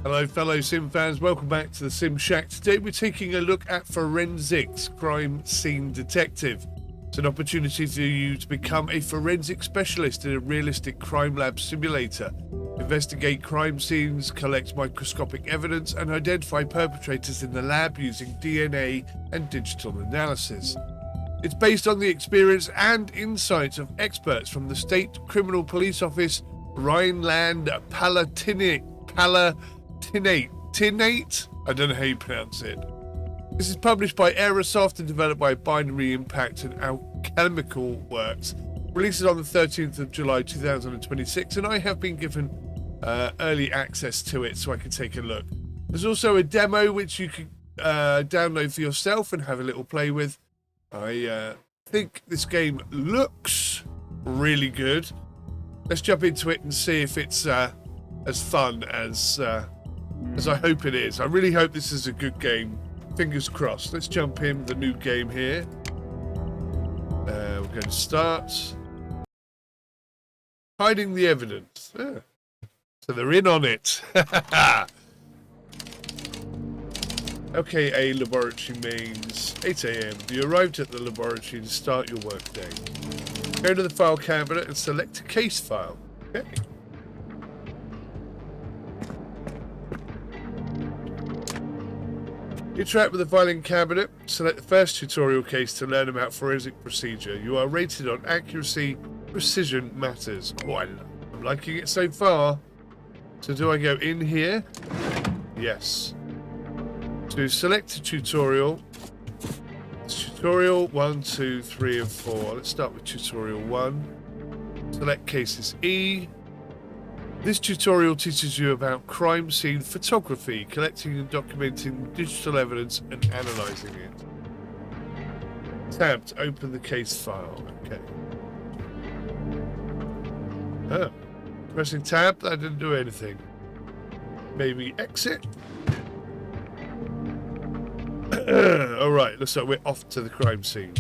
Hello fellow Sim fans, welcome back to the Sim Shack. Today we're taking a look at forensics, crime scene detective. It's an opportunity for you to become a forensic specialist in a realistic crime lab simulator. Investigate crime scenes, collect microscopic evidence and identify perpetrators in the lab using DNA and digital analysis. It's based on the experience and insights of experts from the State Criminal Police Office, Rhineland-Palatinate. I don't know how you pronounce it. This is published by Aerosoft and developed by Binary Impact and Alchemical Works. Releases on the 13th of July 2026, and I have been given early access to it so I can take a look. There's also a demo which you can download for yourself and have a little play with. I think this game looks really good. Let's jump into it and see if it's as fun as I hope it is. I really hope this is a good game. Fingers crossed. Let's jump in with the new game here. We're going to start. Hiding the evidence. So they're in on it. Okay, laboratory means 8 AM. You arrived at the laboratory to start your workday. Go to the file cabinet and select a case file. Okay. Interact with the filing cabinet. Select the first tutorial case to learn about forensic procedure. You are rated on accuracy, precision matters. Oh, I'm liking it so far. So do I go in here? Yes. To select a tutorial. It's tutorial 1, 2, 3, and 4. Let's start with tutorial 1. Select cases E. This tutorial teaches you about crime scene photography, collecting and documenting digital evidence and analysing it. Tab to open the case file. Okay. Oh. Pressing tab, that didn't do anything. Maybe exit. Alright, looks like we're off to the crime scene.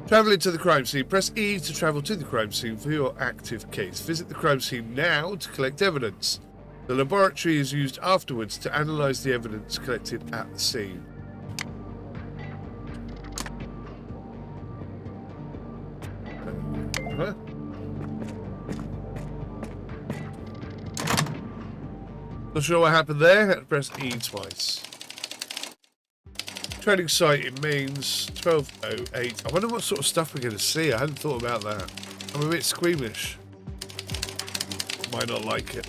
Travelling to the crime scene. Press E to travel to the crime scene for your active case. Visit the crime scene now to collect evidence. The laboratory is used afterwards to analyse the evidence collected at the scene. Not sure what happened there. Had to press E twice. Training site in Mainz, 1208. I wonder what sort of stuff we're going to see. I hadn't thought about that. I'm a bit squeamish. Might not like it.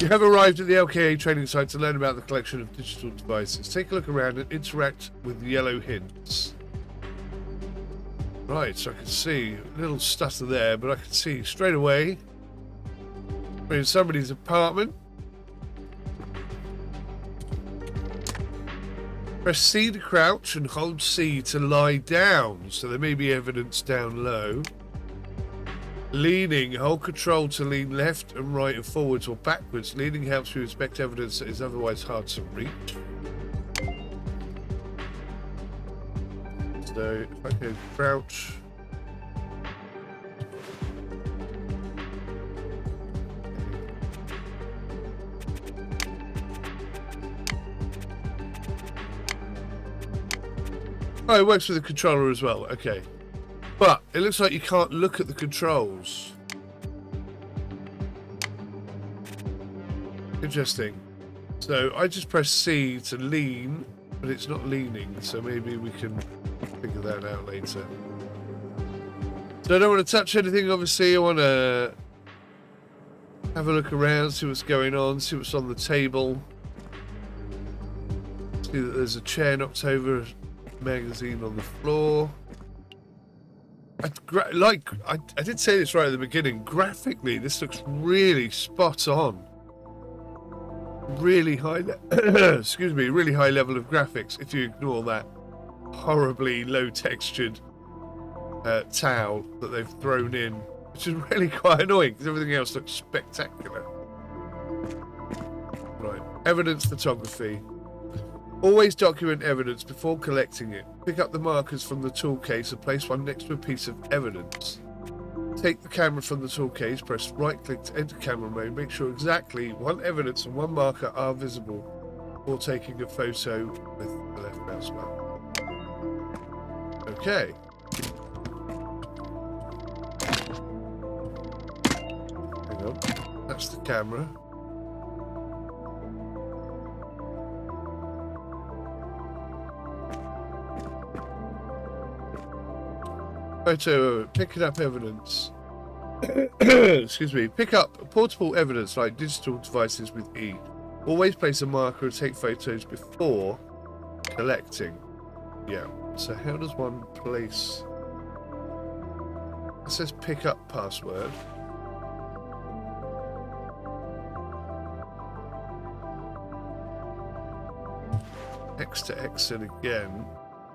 You have arrived at the LKA training site to learn about the collection of digital devices. Take a look around and interact with yellow hints. Right, so I can see a little stutter there, but I can see straight away we're in somebody's apartment. Press C to crouch and hold C to lie down, so there may be evidence down low. Leaning, hold control to lean left and right and forwards or backwards. Leaning helps you inspect evidence that is otherwise hard to reach. So if I go crouch. Oh, it works with the controller as well. Okay. But it looks like you can't look at the controls. Interesting. So I just press C to lean, but it's not leaning. So maybe we can figure that out later. So I don't want to touch anything, obviously. I want to have a look around, see what's going on, see what's on the table. See that there's a chair knocked over. Magazine on the floor. I did say this right at the beginning. Graphically, this looks really spot on. Really high, excuse me, really high level of graphics. If you ignore that horribly low textured towel that they've thrown in, which is really quite annoying because everything else looks spectacular. Right, evidence photography. Always document evidence before collecting it. Pick up the markers from the tool case and place one next to a piece of evidence. Take the camera from the tool case, press right click to enter camera mode, make sure exactly one evidence and one marker are visible before taking a photo with the left mouse button. Okay. Hang on, that's the camera. Photo, picking up evidence. Excuse me. Pick up portable evidence like digital devices with E. Always place a marker and take photos before collecting. Yeah. So how does one place? It says pick up password. X to exit again.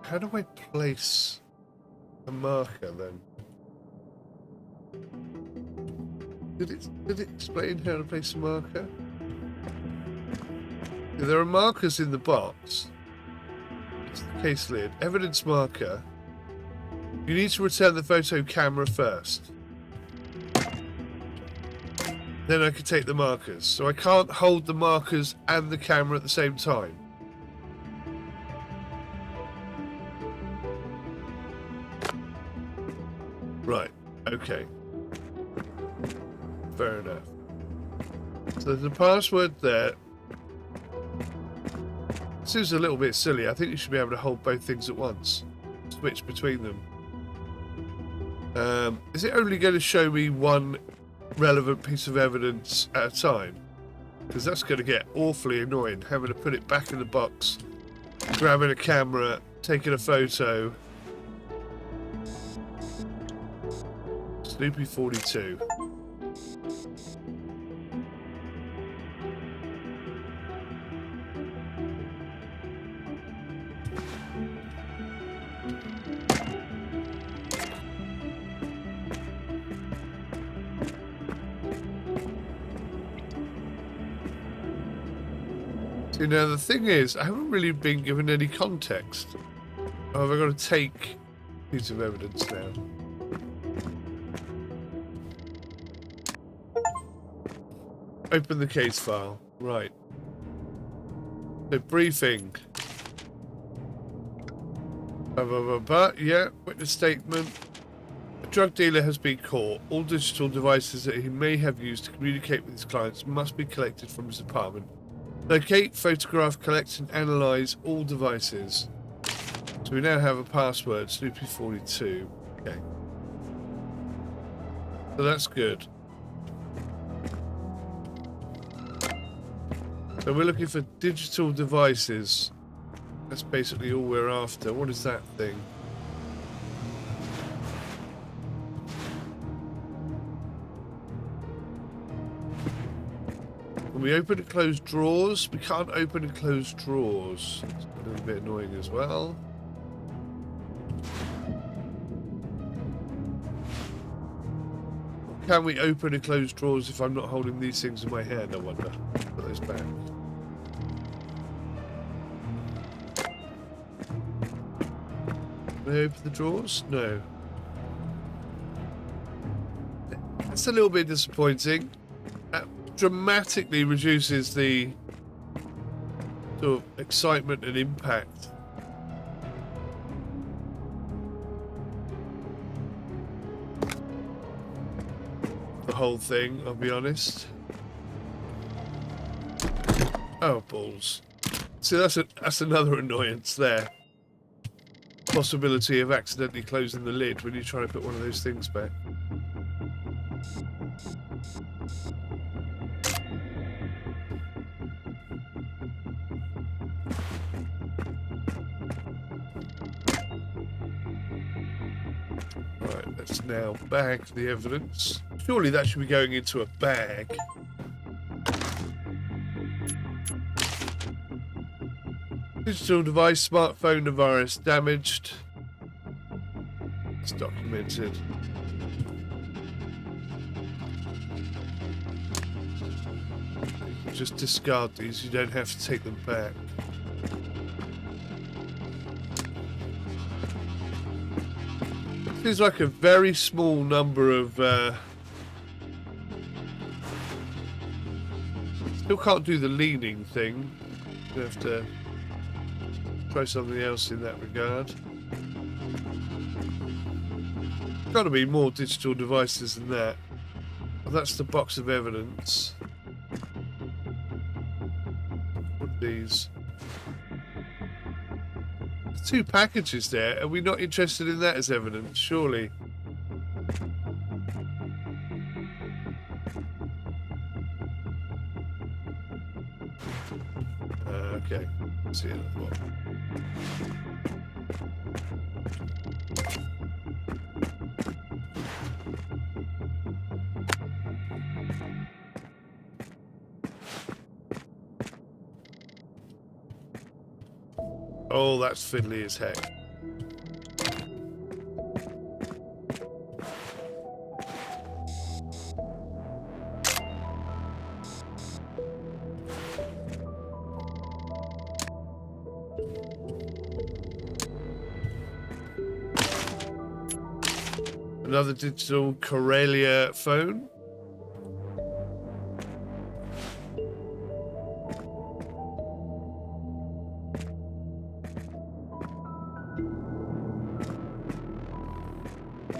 How do I place a marker then? Did it explain how to place a marker? Yeah, there are markers in the box. It's the case lid. Evidence marker. You need to return the photo camera first. Then I can take the markers. So I can't hold the markers and the camera at the same time. Right, okay. Fair enough. So there's a password there. This is a little bit silly. I think you should be able to hold both things at once. Switch between them. Is it only going to show me one relevant piece of evidence at a time? Because that's going to get awfully annoying, having to put it back in the box, grabbing a camera, taking a photo. Snoopy 42. See, now the thing is, I haven't really been given any context. Oh, have I got to take a piece of evidence now? Open the case file. Right. So, briefing. Yeah, witness statement. A drug dealer has been caught. All digital devices that he may have used to communicate with his clients must be collected from his apartment. Locate, photograph, collect, and analyze all devices. So we now have a password, Snoopy42. Okay. So that's good. So we're looking for digital devices. That's basically all we're after. What is that thing? Can we open and close drawers? We can't open and close drawers. It's a little bit annoying as well. Can we open and close drawers if I'm not holding these things in my hand, I wonder? Put those back. Can I open the drawers? No. That's a little bit disappointing. That dramatically reduces the sort of excitement and impact. The whole thing, I'll be honest. Oh, balls. See, that's another annoyance there. Possibility of accidentally closing the lid when you try to put one of those things back. Right, let's now bag the evidence. Surely that should be going into a bag. Digital device, smartphone, virus damaged. It's documented. You just discard these, you don't have to take them back. I Seems like a very small number of... Still can't do the leaning thing. You have to try something else in that regard. Got to be more digital devices than that. Well, that's the box of evidence. What are these? There's 2 packages there. Are we not interested in that as evidence? Surely. Okay. Let's see another one. Oh, that's fiddly as heck. Another digital Curator phone.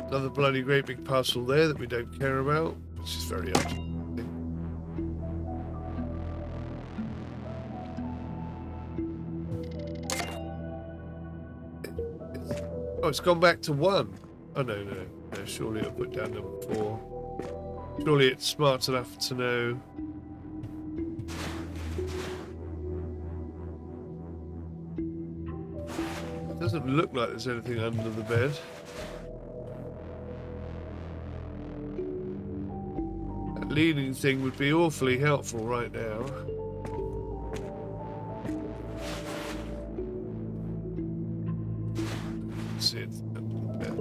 Another bloody great big parcel there that we don't care about, which is very odd. Oh, it's gone back to 1. Oh, no. Surely it'll put down number 4. Surely it's smart enough to know. It doesn't look like there's anything under the bed. That leaning thing would be awfully helpful right now. Let's see it under the bed.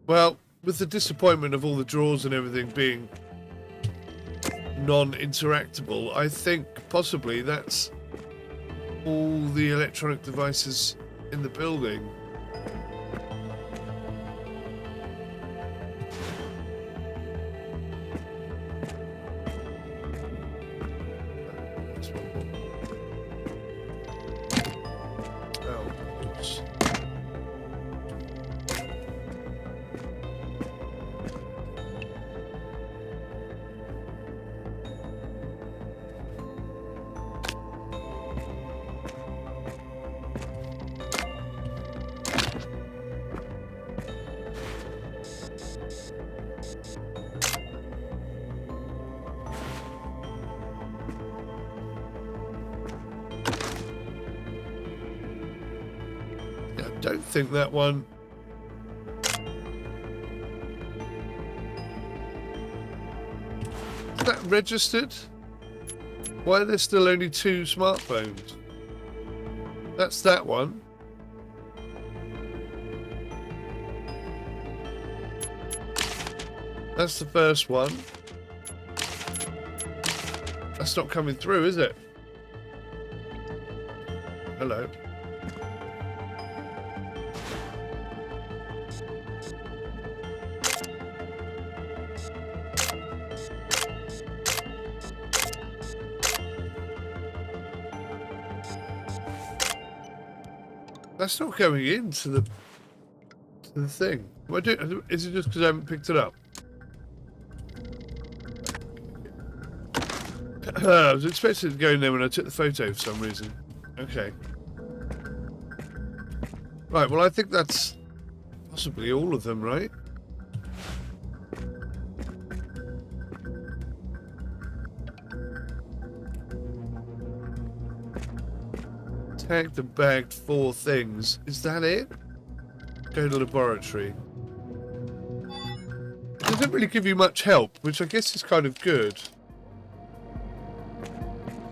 Well, with the disappointment of all the drawers and everything being non-interactable, I think possibly that's all the electronic devices in the building. I don't think that one. Is that registered? Why are there still only 2 smartphones? That's that one. That's the first one. That's not coming through, is it? Hello. That's not going into the thing. Is it just because I haven't picked it up? I was expecting it to go in there when I took the photo for some reason. Okay. Right, well I think that's possibly all of them, right? Tagged and bagged 4 things. Is that it? Go to laboratory. It doesn't really give you much help, which I guess is kind of good.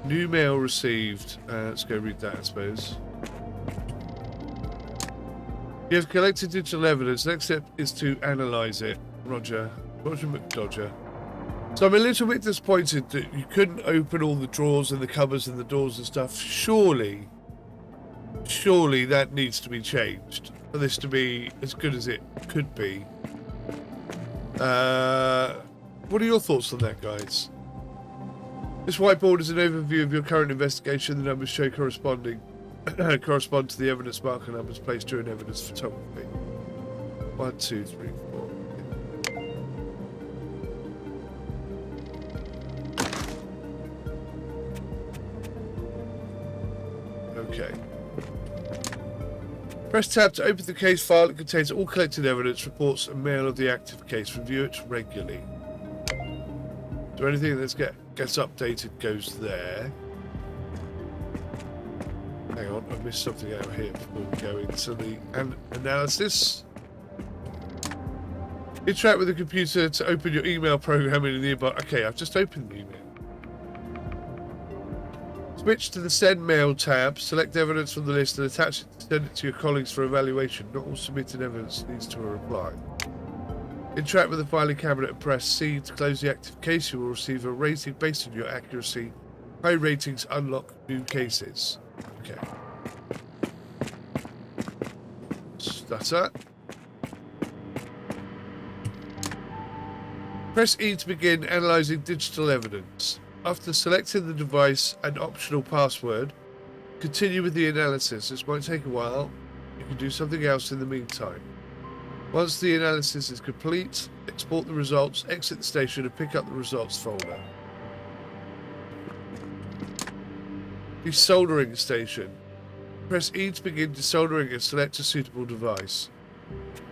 New mail received. Let's go read that, I suppose. You have collected digital evidence. Next step is to analyze it. Roger. Roger McDodger. So I'm a little bit disappointed that you couldn't open all the drawers and the cupboards and the doors and stuff. Surely that needs to be changed for this to be as good as it could be. What are your thoughts on that, guys? This whiteboard is an overview of your current investigation. The numbers show correspond to the evidence marker numbers placed during evidence photography. 1, 2, 3, 4. Okay. Press tab to open the case file. It contains all collected evidence, reports, and mail of the active case. Review it regularly. So anything that gets updated goes there. Hang on, I've missed something out here before we go into the analysis. Interact with the computer to open your email program in the inbox. Okay, I've just opened the email. Switch to the Send Mail tab, select evidence from the list and attach it to send it to your colleagues for evaluation. Not all submitted evidence leads to a reply. Interact with the filing cabinet and press C to close the active case. You will receive a rating based on your accuracy. High ratings unlock new cases. Okay. That's that. Press E to begin analysing digital evidence. After selecting the device and optional password, continue with the analysis. This might take a while. You can do something else in the meantime. Once the analysis is complete, export the results, exit the station, and pick up the results folder. Desoldering station. Press E to begin desoldering and select a suitable device.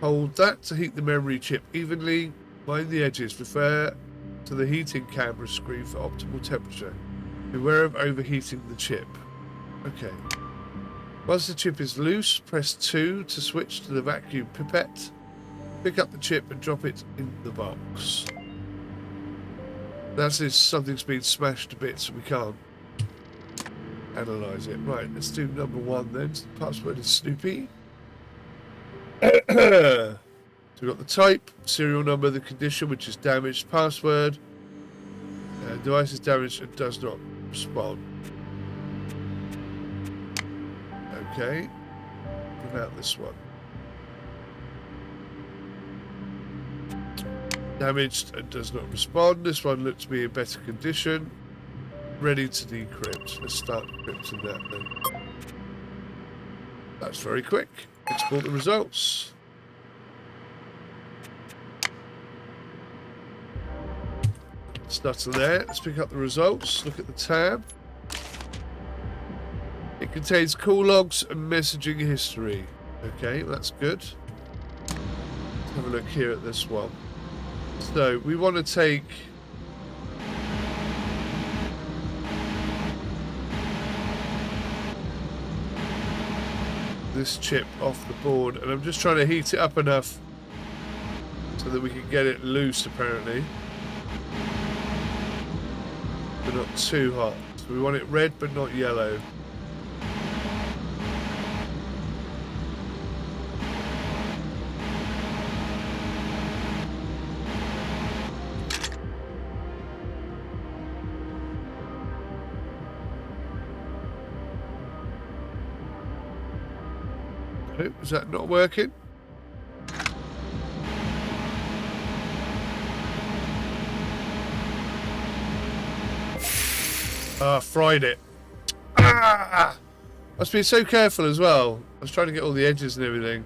Hold that to heat the memory chip evenly. Mind the edges. Refer to the heating camera screen for optimal temperature. Beware of overheating the chip. Okay. Once the chip is loose, press 2 to switch to the vacuum pipette. Pick up the chip and drop it in the box. That's if something's been smashed to bits and we can't analyse it. Right, let's do number 1 then. So the password is Snoopy. So we've got the type, serial number, the condition, which is damaged, password. Device is damaged and does not respond. Okay. What about this one? Damaged and does not respond. This one looks to be in better condition. Ready to decrypt. Let's start decrypting that then. That's very quick. Export the results. Stutter there. Let's pick up the results. Look at the tab. It contains call logs and messaging history. Okay, that's good. Let's have a look here at this one. So we want to take this chip off the board, and I'm just trying to heat it up enough so that we can get it loose apparently. But not too hot. So we want it red but not yellow. Oh, is that not working? Fried it. Ah! Must be so careful as well. I was trying to get all the edges and everything.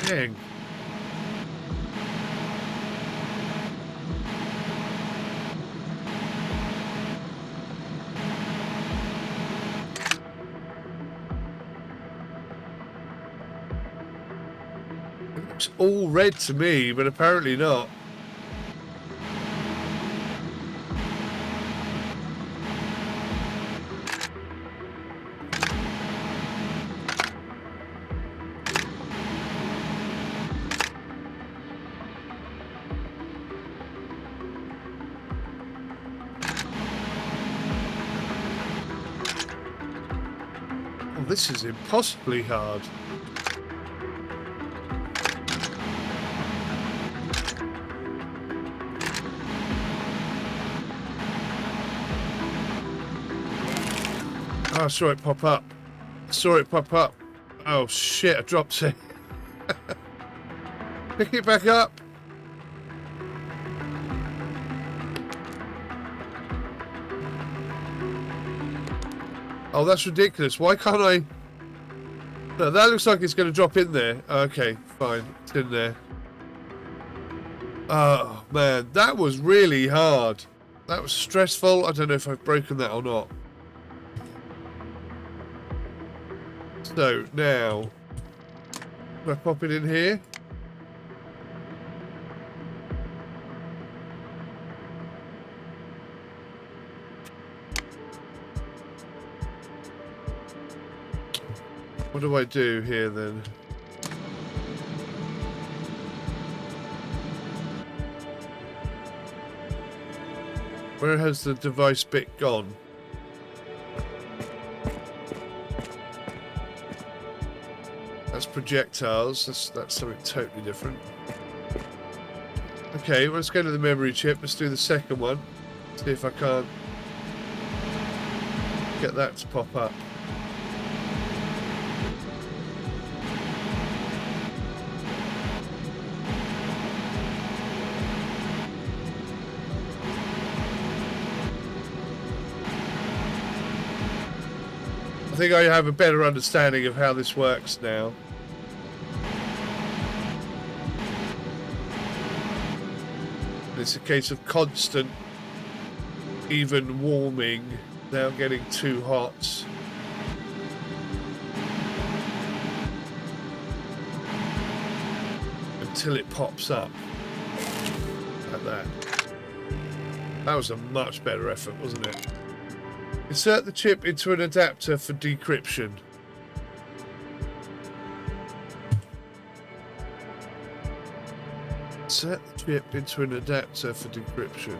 Dang. It's all red to me, but apparently not. Oh, this is impossibly hard. Oh, I saw it pop up. I saw it pop up. Oh shit, I dropped it. Pick it back up. Oh, that's ridiculous. Why can't I? No, that looks like it's going to drop in there. Okay, fine. It's in there. Oh, man. That was really hard. That was stressful. I don't know if I've broken that or not. So, now, do I pop it in here? What do I do here, then? Where has the device bit gone? That's projectiles. That's something totally different. Okay, well, let's go to the memory chip. Let's do the second one. See if I can't get that to pop up. I think I have a better understanding of how this works now. It's a case of constant, even warming, now getting too hot. Until it pops up. Like that. That was a much better effort, wasn't it? Insert the chip into an adapter for decryption. Insert the chip into an adapter for decryption.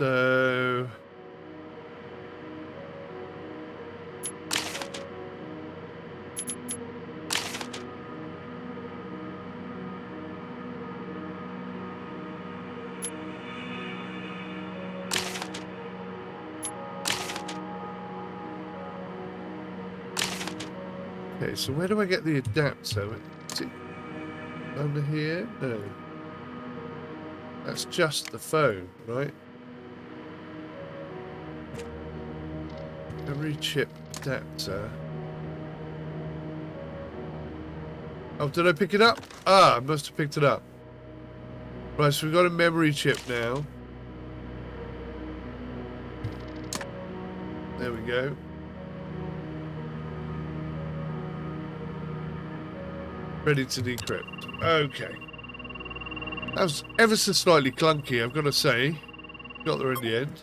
So... Okay, so where do I get the adapter? Is it under here? No. That's just the phone, right? Memory chip adapter. Oh, did I pick it up? Ah, I must have picked it up. Right, so we've got a memory chip now. There we go. Ready to decrypt. Okay. That was ever so slightly clunky, I've got to say. Got there in the end.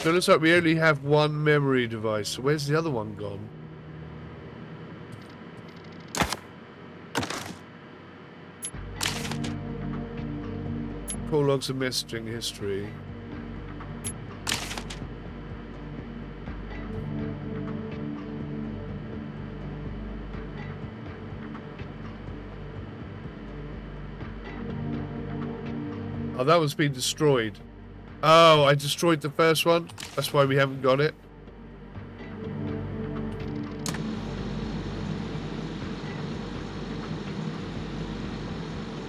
So it looks like we only have one memory device. So where's the other one gone? Call logs and messaging history. Oh, that one's been destroyed. Oh, I destroyed the first one. That's why we haven't got it.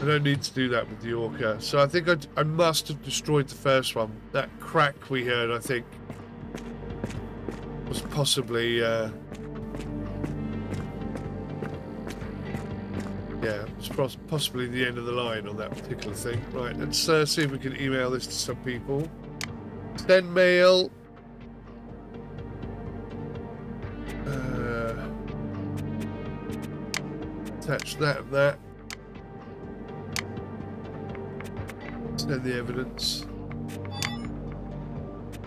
I don't need to do that with the Orca. So I think I must have destroyed the first one. That crack we heard, I think, was possibly... yeah, it's possibly the end of the line on that particular thing. Right, let's see if we can email this to some people. Send mail. Attach that and that. Send the evidence.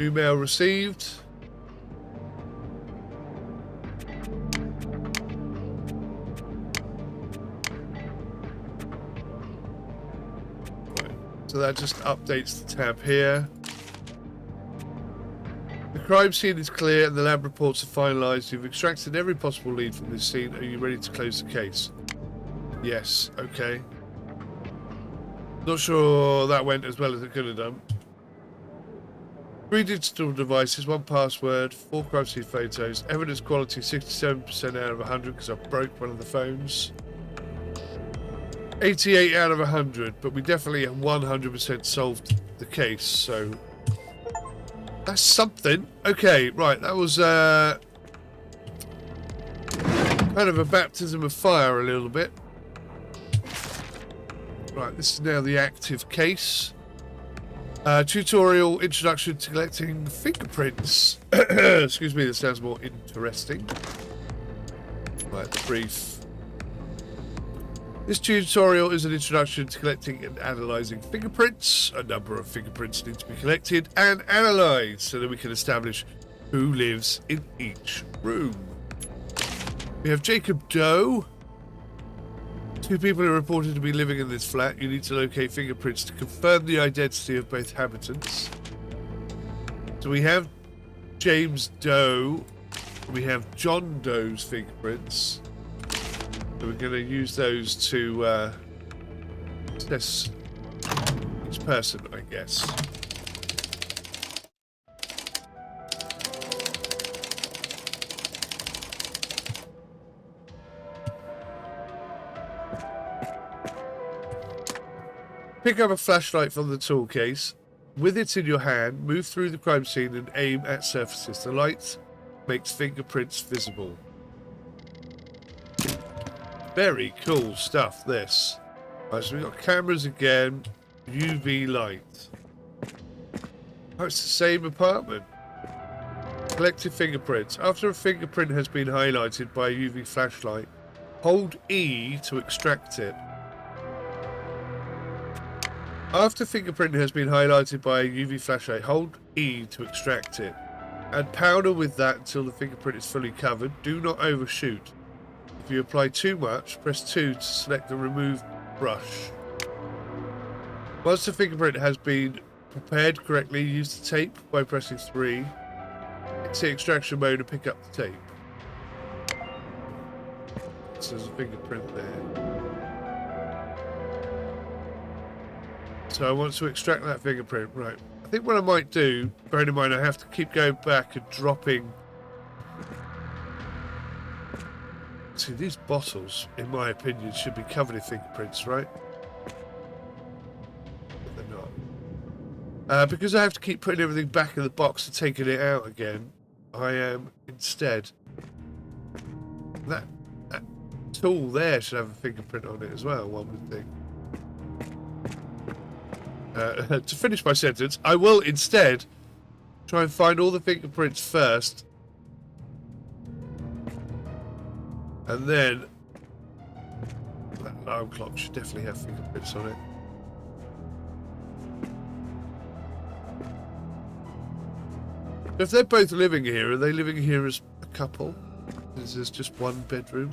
Email received. Right. So that just updates the tab here. The crime scene is clear and the lab reports are finalised. You've extracted every possible lead from this scene. Are you ready to close the case? Yes. Okay. Not sure that went as well as it could have done. 3 digital devices, 1 password, 4 crime scene photos, evidence quality 67% out of 100 because I broke one of the phones. 88 out of 100, but we definitely 100% solved the case, so that's something. Okay, right, that was kind of a baptism of fire a little bit. Right, this is now the active case. Tutorial introduction to collecting fingerprints. Excuse me, this sounds more interesting. Right, brief. This tutorial is an introduction to collecting and analysing fingerprints. A number of fingerprints need to be collected and analysed so that we can establish who lives in each room. We have Jacob Doe. 2 people are reported to be living in this flat. You need to locate fingerprints to confirm the identity of both habitants. So we have James Doe. We have John Doe's fingerprints. So we're going to use those to assess each person, I guess. Pick up a flashlight from the tool case. With it in your hand, move through the crime scene and aim at surfaces. The light makes fingerprints visible. Very cool stuff, this. Right, so we've got cameras again. UV light. Oh, it's the same apartment. Collected fingerprints. After a fingerprint has been highlighted by a UV flashlight, hold E to extract it. After fingerprint has been highlighted by a UV flashlight, hold E to extract it. Add powder with that until the fingerprint is fully covered. Do not overshoot. If you apply too much, press 2 to select the remove brush. Once the fingerprint has been prepared correctly, use the tape by pressing 3. Exit extraction mode and pick up the tape. So there's a fingerprint there. So I want to extract that fingerprint. Right. I think what I might do, bearing in mind I have to keep going back and dropping. See, these bottles, in my opinion, should be covered in fingerprints, right? But they're not. Because I have to keep putting everything back in the box and taking it out again, I am instead... That tool there should have a fingerprint on it as well, one would think. To finish my sentence, I will instead try and find all the fingerprints first. And then that alarm clock should definitely have fingerprints on it. If they're both living here, are they living here as a couple? Is this just one bedroom?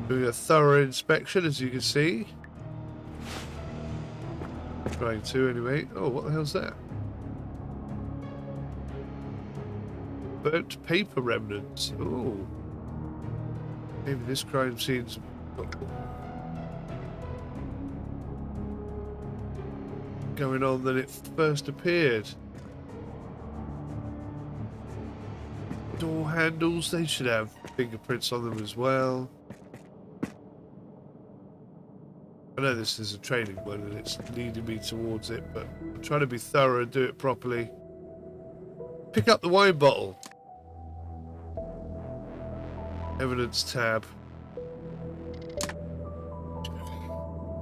Doing a thorough inspection, as you can see. Trying to, anyway. Oh, what the hell's that? Burnt paper remnants. Oh. Maybe this crime scene's going on than it first appeared. Door handles, they should have fingerprints on them as well. I know this is a training one and it's leading me towards it, but I'm trying to be thorough and do it properly. Pick up the wine bottle. Evidence tab.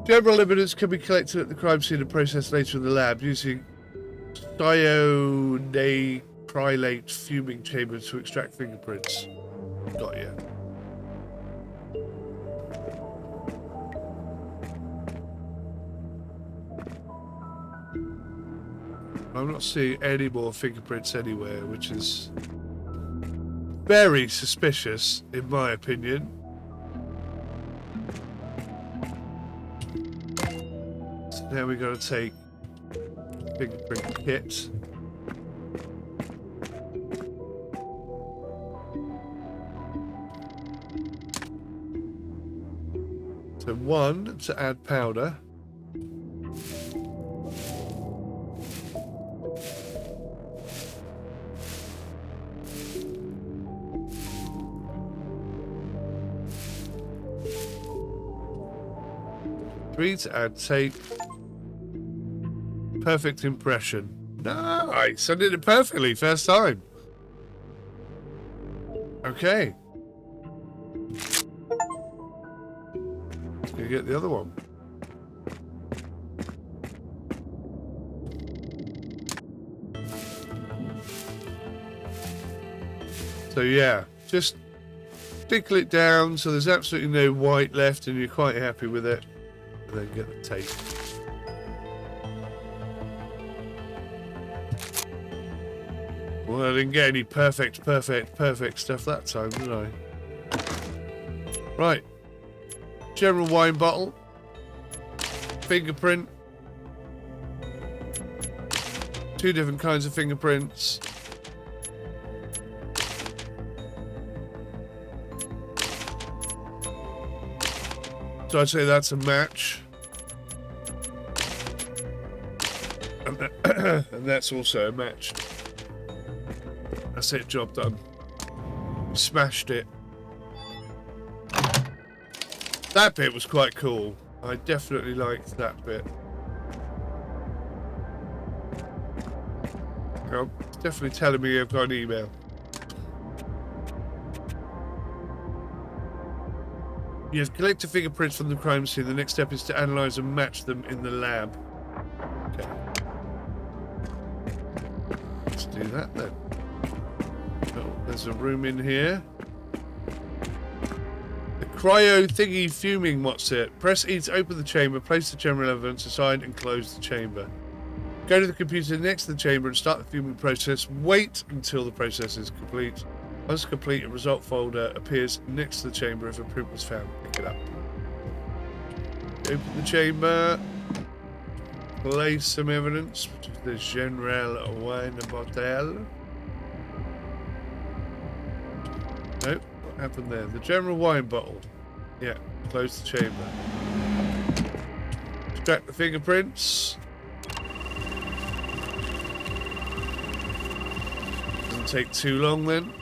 General evidence can be collected at the crime scene and processed later in the lab using cyanocrylate fuming chamber to extract fingerprints. Got you. I'm not seeing any more fingerprints anywhere, which is very suspicious, in my opinion. So now we're going to take fingerprint kit. So 1 to add powder. To add tape. Perfect impression. Nice! I did it perfectly first time. Okay. Let's go get the other one. So yeah, just tickle it down so there's absolutely no white left and you're quite happy with it. And then get the tape. Well, I didn't get any perfect stuff that time, did I? Right. General wine bottle. Fingerprint. 2 different kinds of fingerprints. So I'd say that's a match. And that's also a match. That's it, job done. Smashed it. That bit was quite cool. I definitely liked that bit. Oh, it's definitely telling me I've got an email. You have collected fingerprints from the crime scene. The next step is to analyze and match them in the lab. Okay. Let's do that then. Oh, there's a room in here. The cryo thingy fuming, what's it? Press E to open the chamber, place the general evidence aside and close the chamber. Go to the computer next to the chamber and start the fuming process. Wait until the process is complete. Once complete, a result folder appears next to the chamber. If a print was found, pick it up. Open the chamber. Place some evidence, which is the General Wine Bottle. Nope, what happened there? The General Wine Bottle. Yeah, close the chamber. Extract the fingerprints. Doesn't take too long then.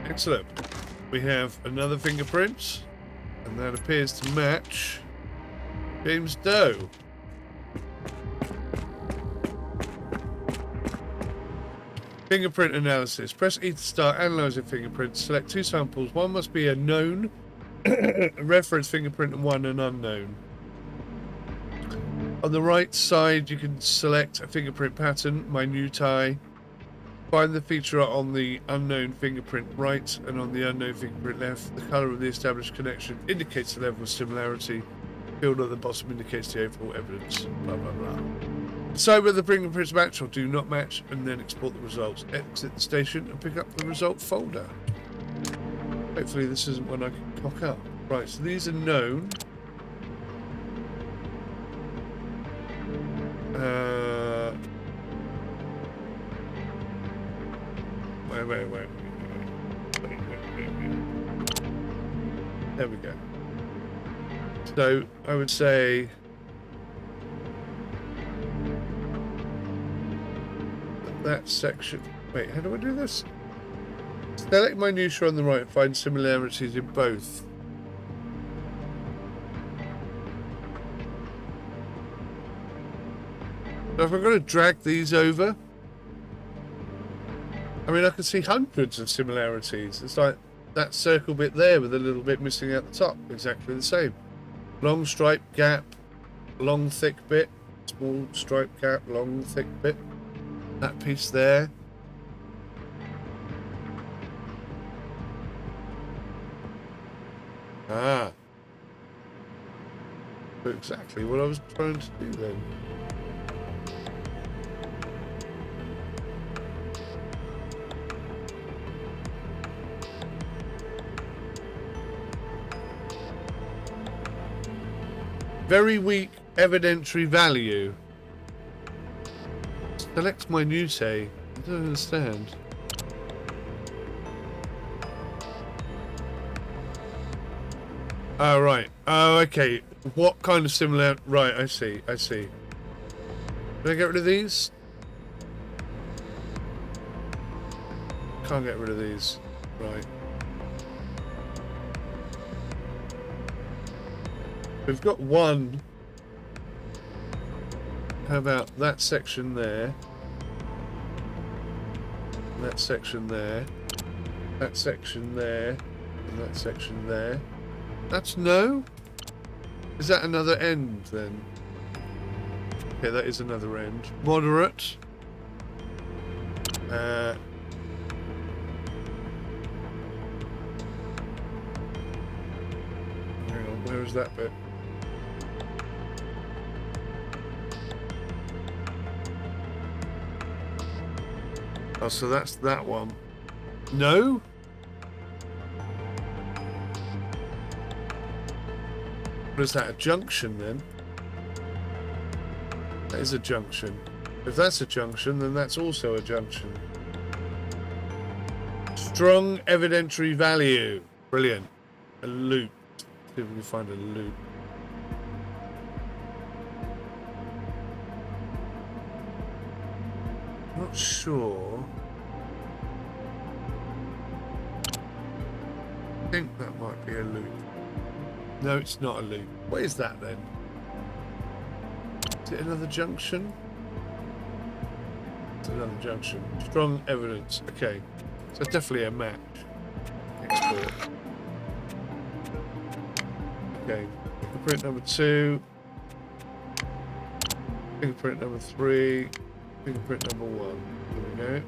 Excellent. We have another fingerprint, and that appears to match James Doe. Fingerprint analysis. Press E to start analysing fingerprints. Select 2 samples. One must be a known a reference fingerprint and one an unknown. On the right side, you can select a fingerprint pattern, minutiae. Find the feature on the unknown fingerprint right and on the unknown fingerprint left. The colour of the established connection indicates the level of similarity. The field at the bottom indicates the overall evidence. Blah, blah, blah. Decide whether the fingerprints match or do not match, and then export the results. Exit the station and pick up the result folder. Hopefully this isn't one I can cock up. Right, so these are known. Wait. There we go. So I would say that section. Wait, how do I do this? Select minutiae on the right and find similarities in both. So if I'm going to drag these over, I mean, I can see hundreds of similarities. It's like that circle bit there with a little bit missing at the top, exactly the same. Long stripe gap, long thick bit, small stripe gap, long thick bit. That piece there. Ah. Exactly what I was trying to do then. Very weak evidentiary value. Select minutiae. I don't understand. Oh, right. Oh, okay. What kind of similar... Right, I see. Can I get rid of these? Can't get rid of these. Right. We've got one. How about that section there? That section there. That section there. And that section there. That's no? Is that another end then? Okay, that is another end. Moderate. Hang on, where is that bit? Oh, so that's that one. No? What is that, a junction then? That is a junction. If that's a junction, then that's also a junction. Strong evidentiary value. Brilliant. A loop. See if we can find a loop. Not sure. I think that might be a loop. No, it's not a loop. What is that then? Is it another junction? It's another junction. Strong evidence. Okay. So definitely a match. Export. Okay. Fingerprint number 2. Fingerprint number 3. Fingerprint number 1. There we go.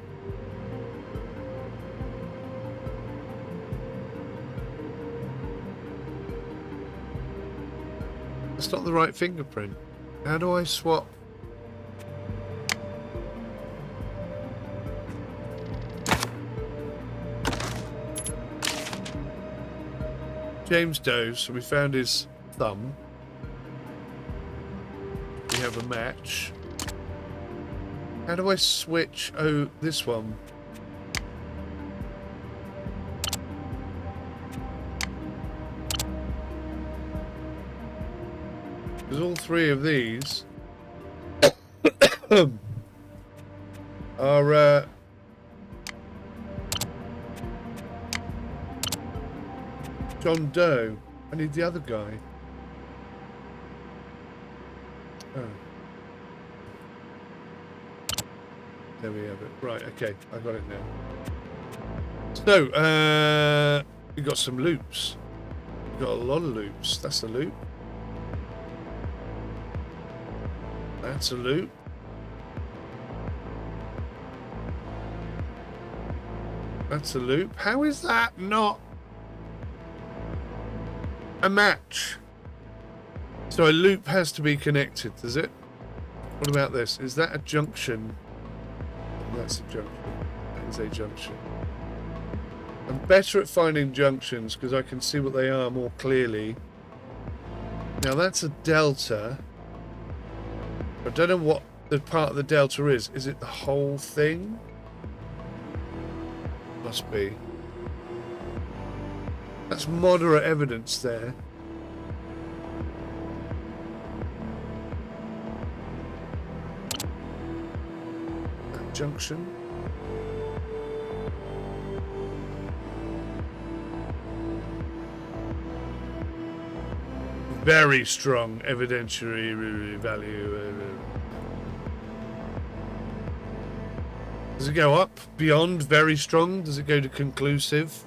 That's not the right fingerprint. How do I swap? James Doe, so we found his thumb. We have a match. How do I switch? Oh, this one. Because all three of these are John Doe. I need the other guy. Oh. There we have it. Right, okay, I got it now. So, we got some loops. We got a lot of loops. That's a loop. That's a loop. That's a loop. How is that not a match? So a loop has to be connected, does it? What about this? Is that a junction? That's a junction. That is a junction. I'm better at finding junctions because I can see what they are more clearly. Now that's a delta. I don't know what the part of the delta is. Is it the whole thing? Must be. That's moderate evidence there. That junction. Very strong evidentiary value. Does it go up beyond very strong? Does it go to conclusive?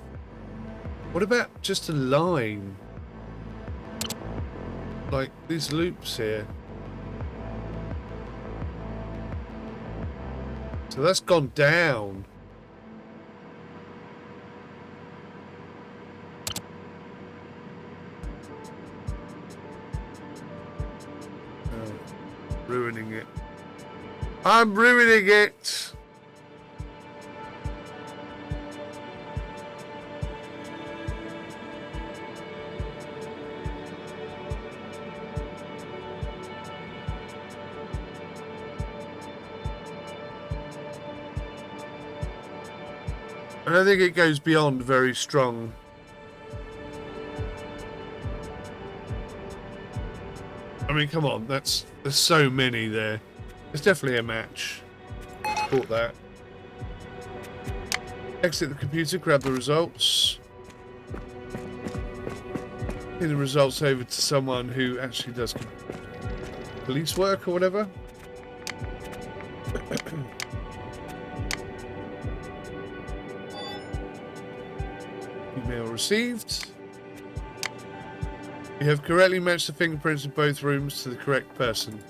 What about just a line? Like these loops here. So that's gone down. Ruining it. I'm ruining it! I don't think it goes beyond very strong. I mean, come on, there's so many there. It's definitely a match. Bought that. Exit the computer, grab the results. Give the results over to someone who actually does police work or whatever. Email received. You have correctly matched the fingerprints in both rooms to the correct person.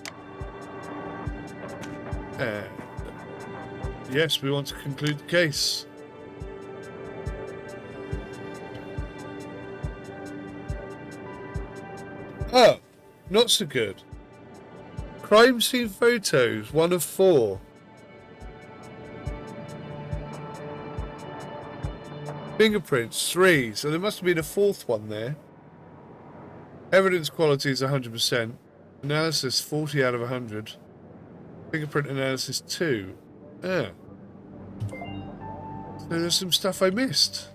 Yes, we want to conclude the case. Oh, not so good. Crime scene photos, 1 of 4. Fingerprints, 3. So there must have been a 4th one there. Evidence quality is 100%. Analysis 40 out of 100. Fingerprint analysis 2. Ah. So there's some stuff I missed.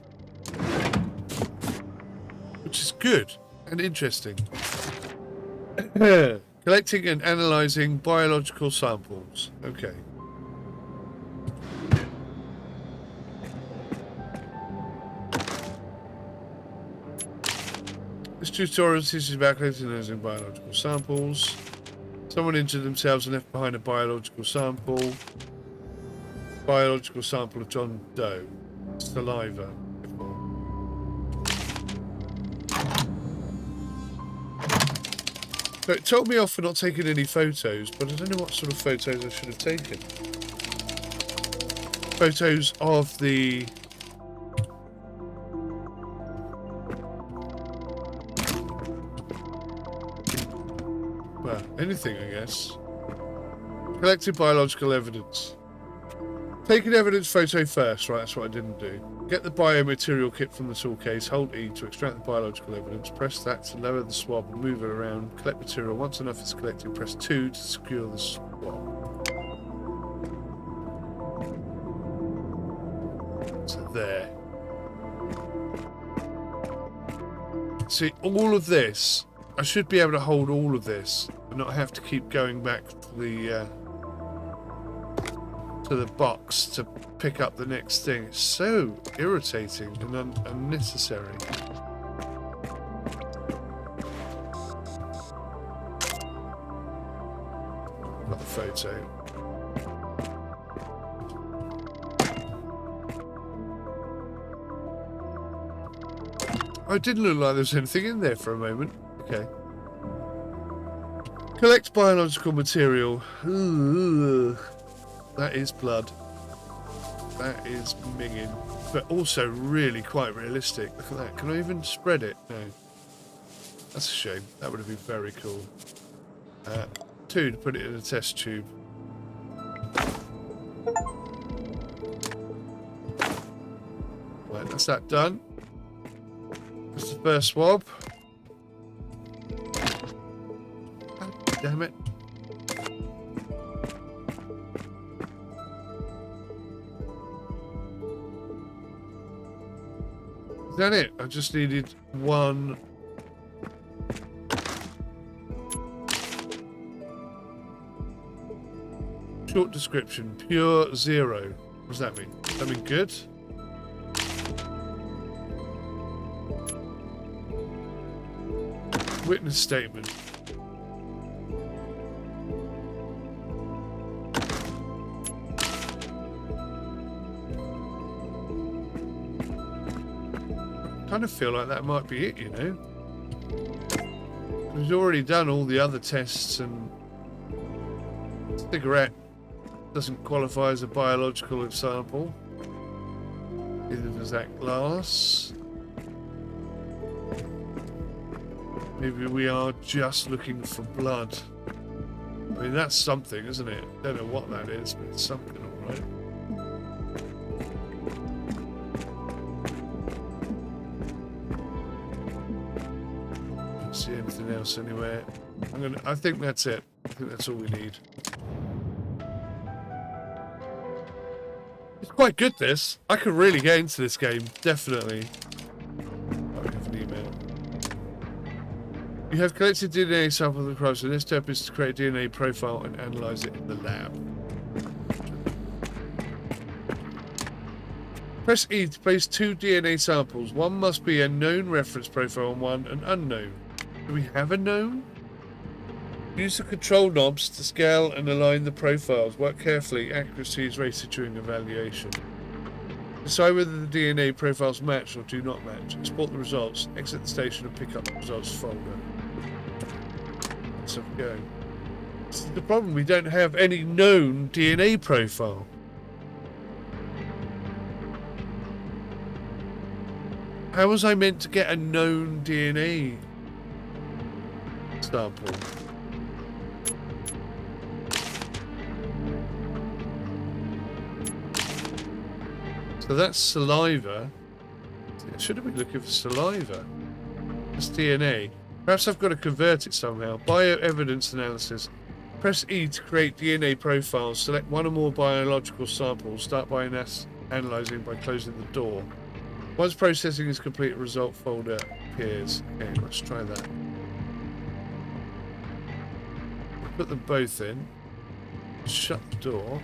Which is good and interesting. Collecting and analysing biological samples. Okay. This tutorial teaches about collecting and analysing biological samples. Someone injured themselves and left behind a biological sample. Biological sample of John Doe. Saliva. So it told me off for not taking any photos, but I don't know what sort of photos I should have taken. Photos of the... well, anything, I guess. Collected biological evidence. Take an evidence photo first, right, that's what I didn't do. Get the biomaterial kit from the tool case, hold E to extract the biological evidence, press that to lower the swab and move it around, collect material, once enough is collected, press 2 to secure the swab. So there. See, all of this, I should be able to hold all of this and not have to keep going back to the box to pick up the next thing. It's so irritating and unnecessary. Got the photo. Oh, it didn't look like there was anything in there for a moment. Okay. Collect biological material. Ooh. That is blood. That is minging. But also really quite realistic. Look at that. Can I even spread it? No. That's a shame. That would have been very cool. 2 to put it in a test tube. Right, that's that done. That's the first swab. Oh, damn it. Is that it? I just needed one. Short description. Pure 0. What does that mean? Does that mean good? Witness statement. I kind of feel like that might be it, you know. We've already done all the other tests, and cigarette doesn't qualify as a biological example. Neither does that glass. Maybe we are just looking for blood. I mean, that's something, isn't it? Don't know what that is, but it's something, all right. Don't see anything else anywhere. I think that's it. I think that's all we need. It's quite good, this. I could really get into this game, definitely. Oh, we have an email. You have collected DNA sample of the cross, and this step is to create a DNA profile and analyze it in the lab. Press E to place 2 DNA samples. One must be a known reference profile and one an unknown. Do we have a known? Use the control knobs to scale and align the profiles. Work carefully. Accuracy is rated during evaluation. Decide whether the DNA profiles match or do not match. Export the results. Exit the station and pick up the results folder. Let's have a go. This is the problem. We don't have any known DNA profile. How was I meant to get a known DNA sample? So that's saliva. Shouldn't we looking for saliva? It's DNA. Perhaps I've got to convert it somehow. Bioevidence analysis. Press E to create DNA profiles. Select one or more biological samples. Start by analysing by closing the door. Once processing is complete, a result folder appears. Okay, let's try that. Put them both in. Shut the door.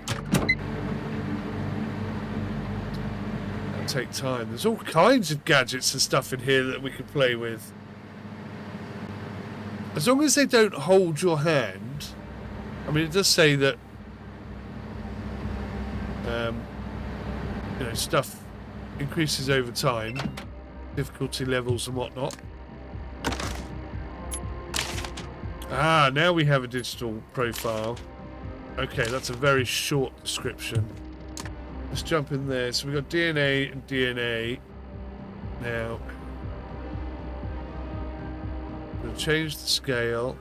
Take time. There's all kinds of gadgets and stuff in here that we can play with. As long as they don't hold your hand. I mean, it does say that you know, stuff increases over time, difficulty levels and whatnot. Ah, now we have a digital profile. Okay, that's a very short description. Let's jump in there. So we've got DNA and DNA. Now, I'm going to change the scale.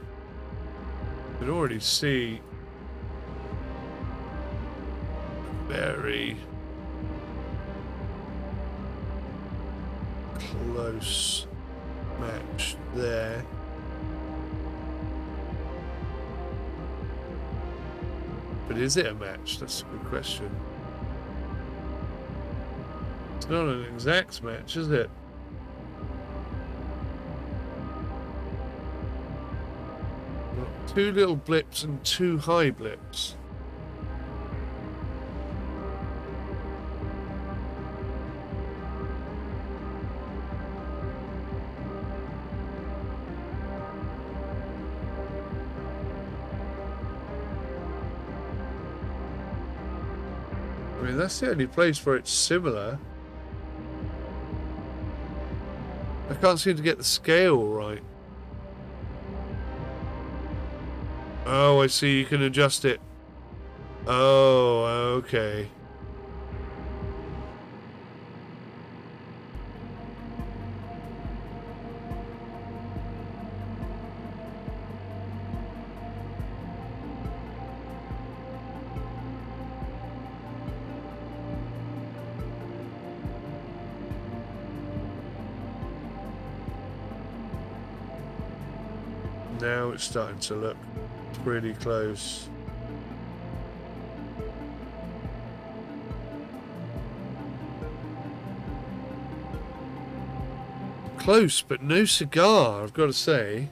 You can already see a very close match there. But is it a match? That's a good question. It's not an exact match, is it? Got 2 little blips and 2 high blips. I mean, that's the only place where it's similar. I can't seem to get the scale right. Oh, I see. You can adjust it. Oh, okay. Now it's starting to look pretty close. Close, but no cigar, I've got to say.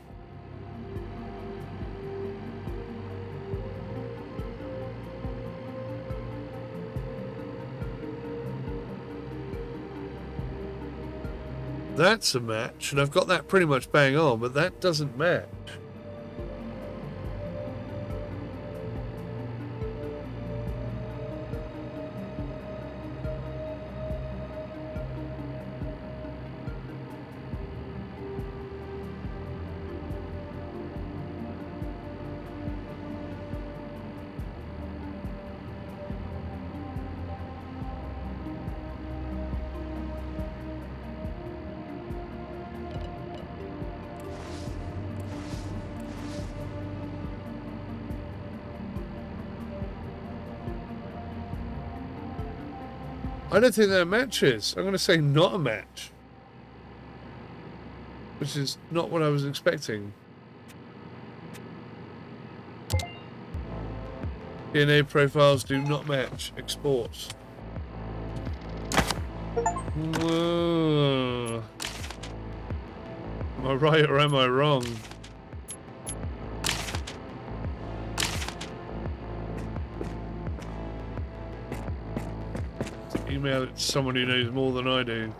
That's a match, and I've got that pretty much bang on, but that doesn't match. I don't think that matches. I'm going to say not a match. Which is not what I was expecting. DNA profiles do not match. Export. Whoa. Am I right or am I wrong? Email it to someone who knows more than I do.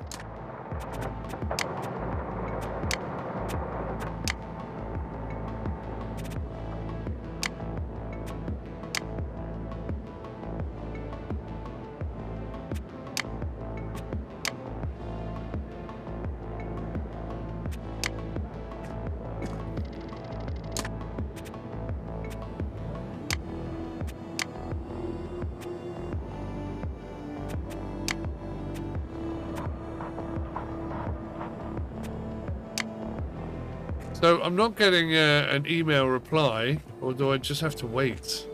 So I'm not getting an email reply, or do I just have to wait?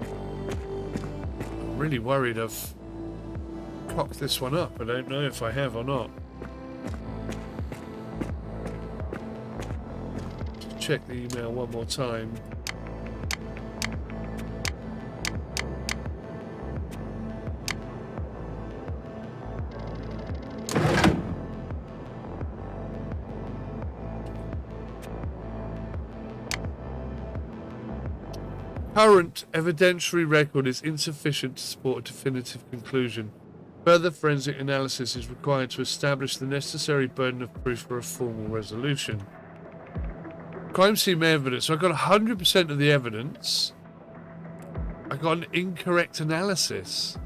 I'm really worried I've cocked this one up. I don't know if I have or not. Just check the email one more time. Current evidentiary record is insufficient to support a definitive conclusion. Further forensic analysis is required to establish the necessary burden of proof for a formal resolution. Crime scene evidence. So I got 100% of the evidence. I got an incorrect analysis.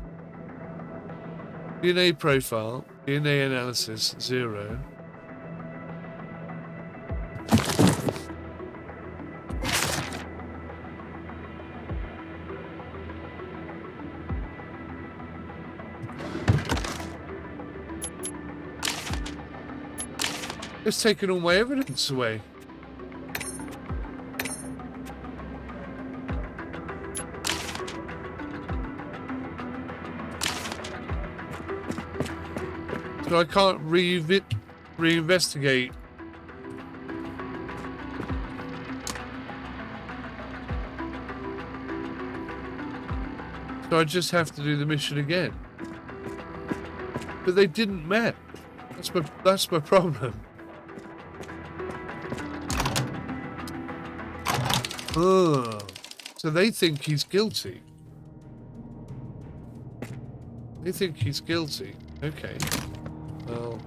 DNA profile, DNA analysis, 0. It's taken all my evidence away. So I can't reinvestigate. So I just have to do the mission again. But they didn't match. That's my problem. So they think he's guilty. They think he's guilty. Okay. Well.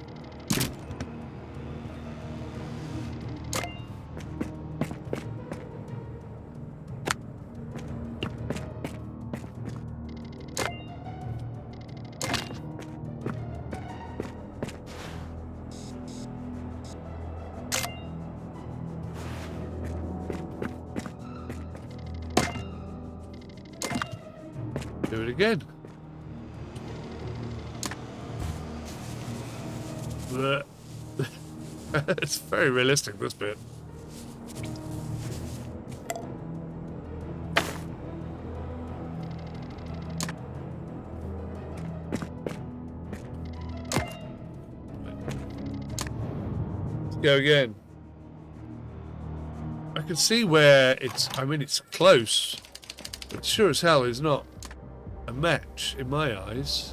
Do it again. It's very realistic, this bit. Let's go again. I can see where it's, I mean, it's close, but sure as hell is not a match in my eyes.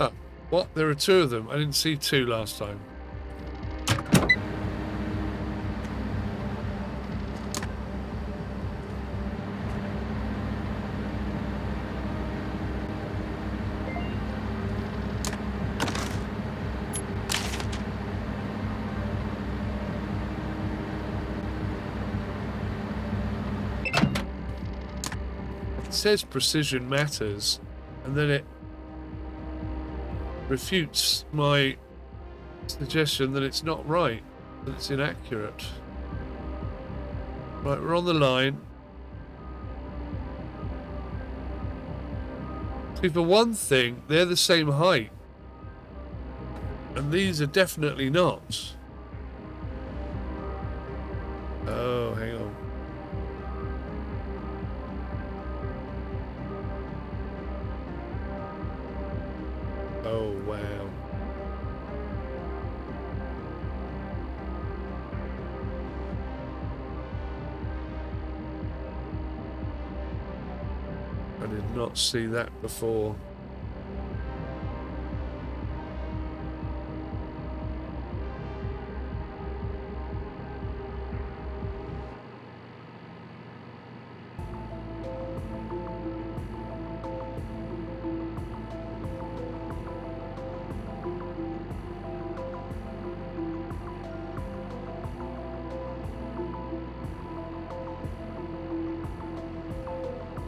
Oh, what? There are two of them. I didn't see two last time. It says precision matters, and then it refutes my suggestion that it's not right, that it's inaccurate. Right, we're on the line. See, for one thing, they're the same height, and these are definitely not. Oh, hang on. Oh, wow. I did not see that before.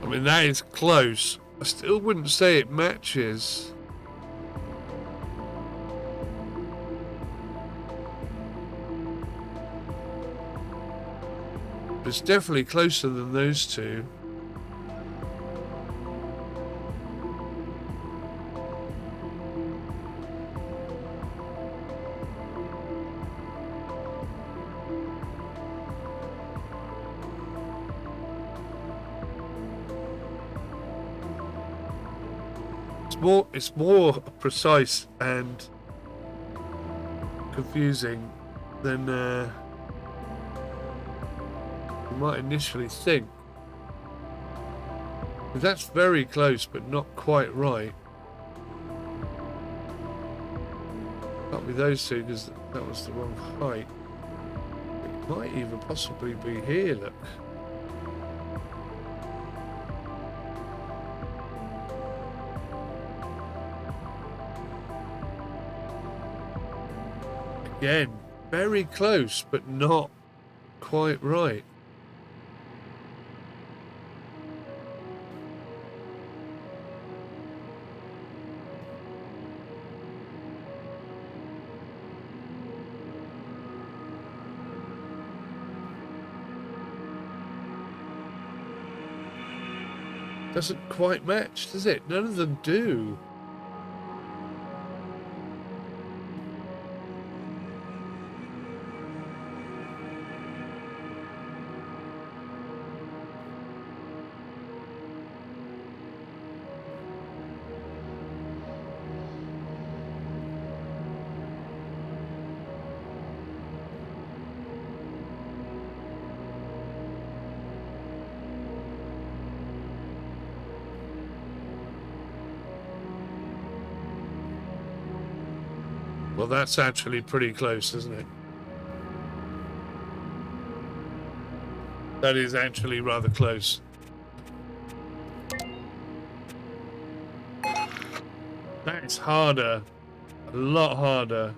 I mean, that is close. I still wouldn't say it matches. But it's definitely closer than those two. It's more precise and confusing than you might initially think. But that's very close, but not quite right. Can't be those two because that was the wrong height. It might even possibly be here. Look. Again, very close, but not quite right. Doesn't quite match, does it? None of them do. Well, that's actually pretty close, isn't it? That is actually rather close. That is harder. A lot harder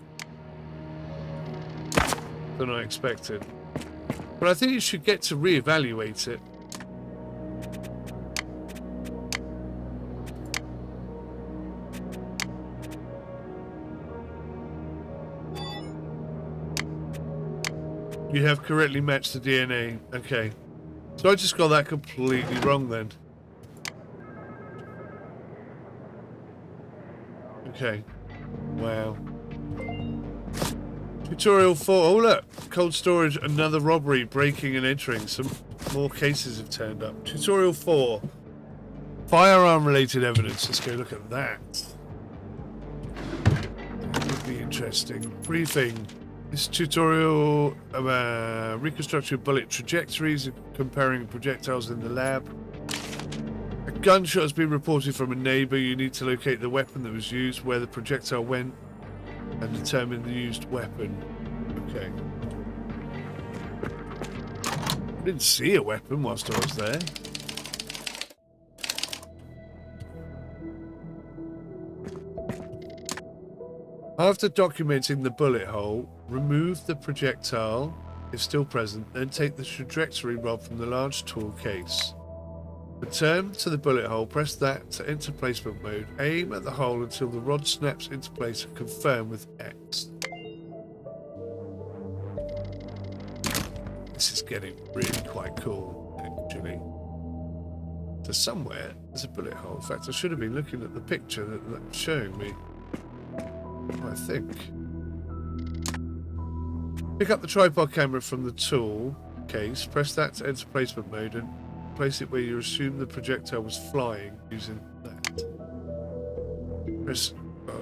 than I expected. But I think you should get to reevaluate it. You have correctly matched the DNA. Okay. So I just got that completely wrong then. Okay. Wow. Tutorial 4. Oh look! Cold storage, another robbery, breaking and entering. Some more cases have turned up. Tutorial 4. Firearm related evidence. Let's go look at that. Interesting. Briefing. This tutorial about reconstructing bullet trajectories and comparing projectiles in the lab. A gunshot has been reported from a neighbour. You need to locate the weapon that was used, where the projectile went, and determine the used weapon. Okay. I didn't see a weapon whilst I was there. After documenting the bullet hole, remove the projectile, if still present, then take the trajectory rod from the large tool case. Return to the bullet hole, press that to enter placement mode, aim at the hole until the rod snaps into place and confirm with X. This is getting really quite cool, actually. So somewhere there's a bullet hole. In fact, I should have been looking at the picture that was showing me. I think. Pick up the tripod camera from the tool case, press that to enter placement mode and place it where you assume the projectile was flying using that.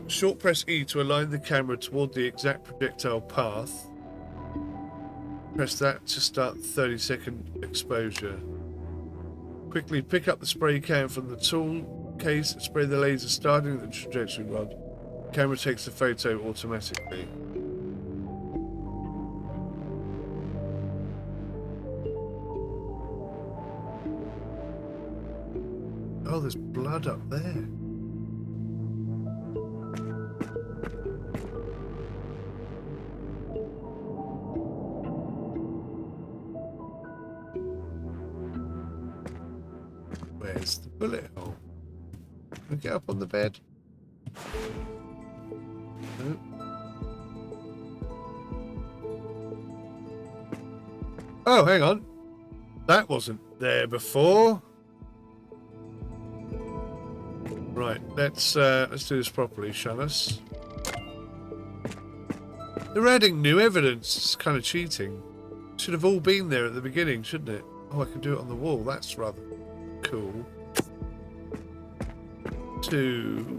Short press E to align the camera toward the exact projectile path. Press that to start the 30-second exposure. Quickly pick up the spray can from the tool case and spray the laser starting at the trajectory rod. The camera takes the photo automatically. Oh, there's blood up there. Where's the bullet hole? Can I get up on the bed? No. Oh, hang on. That wasn't there before. Right, let's do this properly, shall us? They're adding new evidence. It's kind of cheating. Should have all been there at the beginning, shouldn't it? Oh, I can do it on the wall. That's rather cool. 2.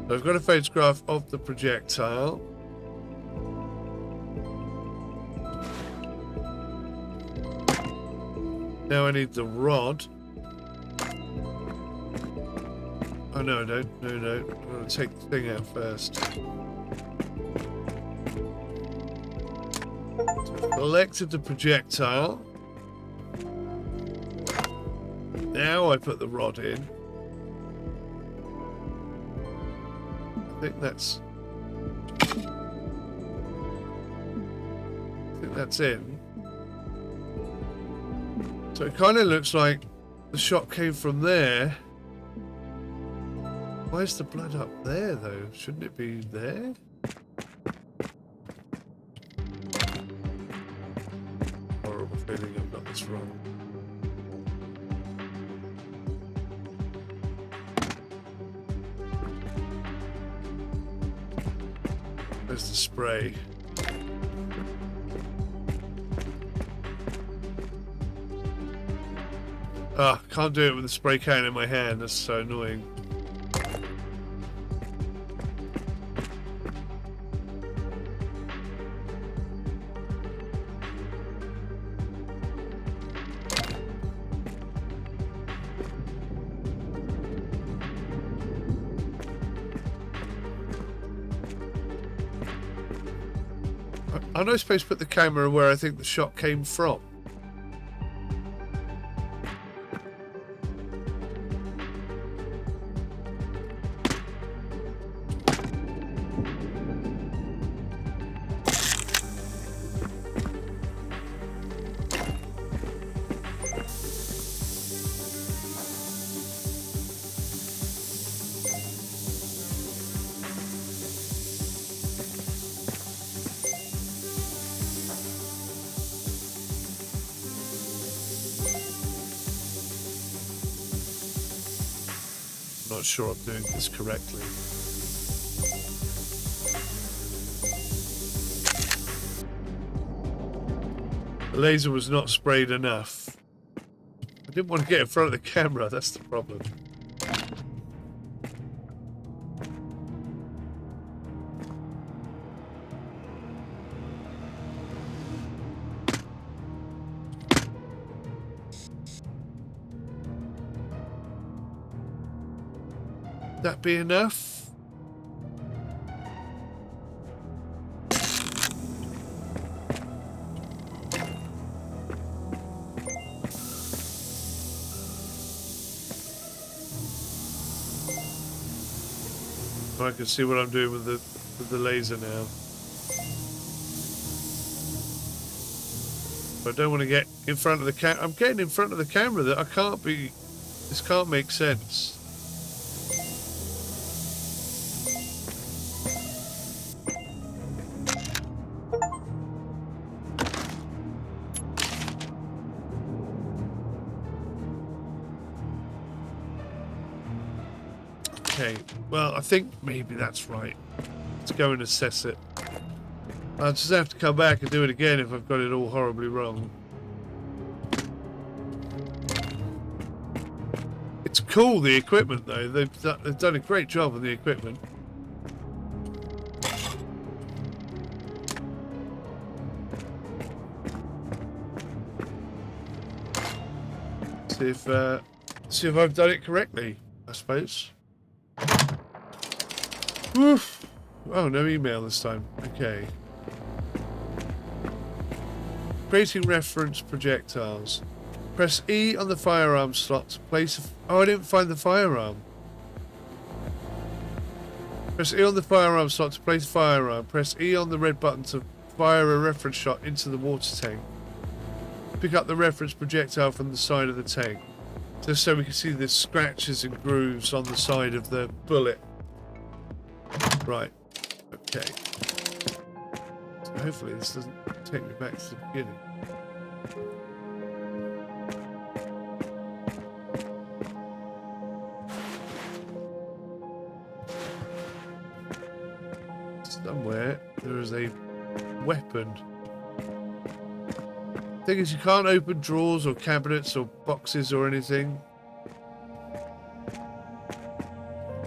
I've got a photograph of the projectile. Now I need the rod. Oh no, I don't. No, no. I'm going to take the thing out first. So I've collected the projectile. Now I put the rod in. I think that's in. So it kind of looks like the shot came from there. Where's the blood up there, though? Shouldn't it be there? Horrible feeling I've got this wrong. There's the spray. Ah, can't do it with the spray can in my hand. That's so annoying. Aren't I supposed to put the camera where I think the shot came from? Not sure I'm doing this correctly. The laser was not sprayed enough. I didn't want to get in front of the camera, that's the problem. That be enough? I can see what I'm doing with the laser now. I don't want to get in front of the camera. I'm getting in front of the camera that I can't be. This can't make sense. Okay, well, I think maybe that's right. Let's go and assess it. I'll just have to come back and do it again if I've got it all horribly wrong. It's cool, the equipment, though. They've done a great job on the equipment. See if I've done it correctly, I suppose. Oof. Oh, no email this time. Okay. Creating reference projectiles. Press E on the firearm slot to place a... Oh, I didn't find the firearm. Press E on the firearm slot to place a firearm. Press E on the red button to fire a reference shot into the water tank. Pick up the reference projectile from the side of the tank. Just so we can see the scratches and grooves on the side of the bullet. Right. Okay. So hopefully this doesn't take me back to the beginning. Somewhere there is a weapon. Thing is, you can't open drawers or cabinets or boxes or anything.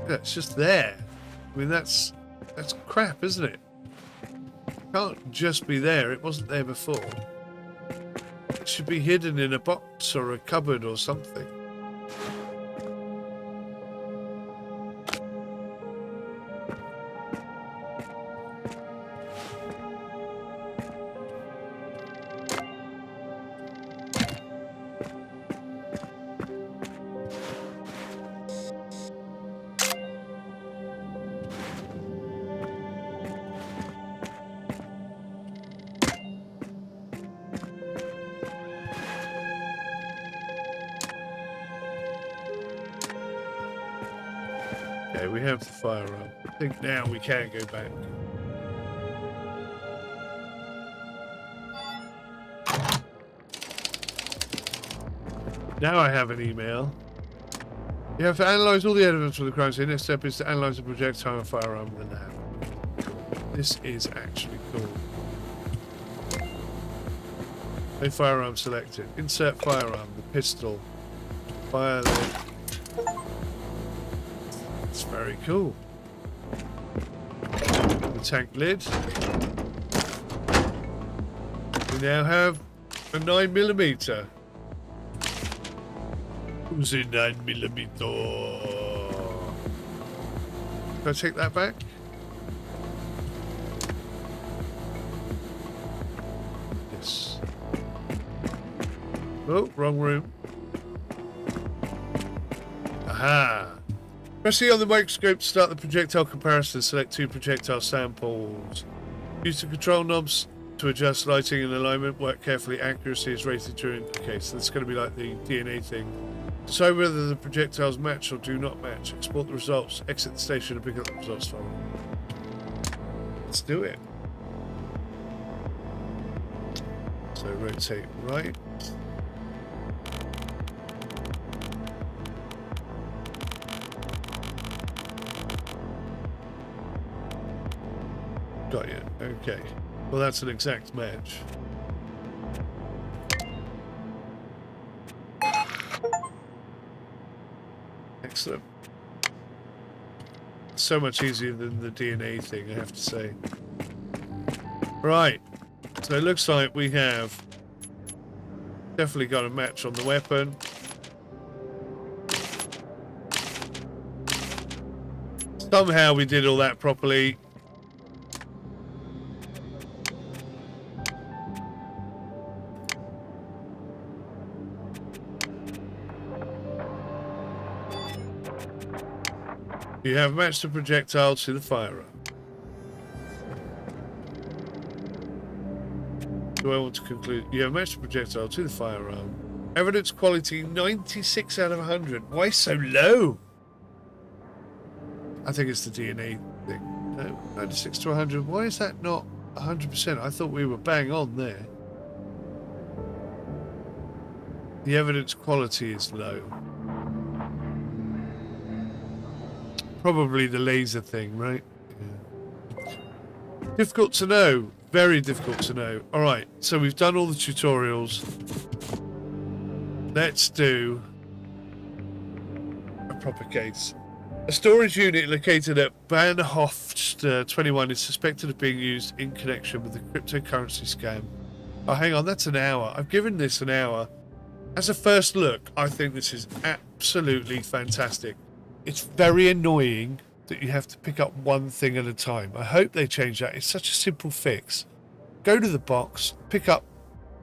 Yeah, it's just there. I mean, that's crap, isn't it? It can't just be there. It wasn't there before. It should be hidden in a box or a cupboard or something. Okay, we have the firearm. I think now we can go back. Now I have an email. You have to analyse all the evidence for the crime scene. Next step is to analyse the projectile and firearm in the lab. This is actually cool. No firearm selected. Insert firearm, the pistol. Fire the... It's very cool. The tank lid. We now have a 9mm. Who's a 9mm? Can I take that back? Yes. Oh, wrong room. Aha! Press E on the microscope to start the projectile comparison. Select 2 projectile samples. Use the control knobs to adjust lighting and alignment. Work carefully. Accuracy is rated during... Okay, so it's going to be like the DNA thing. Decide whether the projectiles match or do not match. Export the results. Exit the station and pick up the results file. Let's do it. So rotate right. Got you. Okay. Well, that's an exact match. Excellent. So much easier than the DNA thing, I have to say. Right. So it looks like we have definitely got a match on the weapon. Somehow we did all that properly. You have matched the projectile to the firearm. Do I want to conclude? You have matched the projectile to the firearm. Evidence quality 96 out of 100. Why so low? I think it's the DNA thing. No, 96 to 100. Why is that not 100%? I thought we were bang on there. The evidence quality is low. Probably the laser thing, right? Yeah. Difficult to know. Very difficult to know. Alright, so we've done all the tutorials. Let's do a proper case. A storage unit located at Bahnhof 21 is suspected of being used in connection with the cryptocurrency scam. Oh, hang on, that's an hour. I've given this an hour. As a first look, I think this is absolutely fantastic. It's very annoying that you have to pick up one thing at a time. I hope they change that. It's such a simple fix. Go to the box, pick up,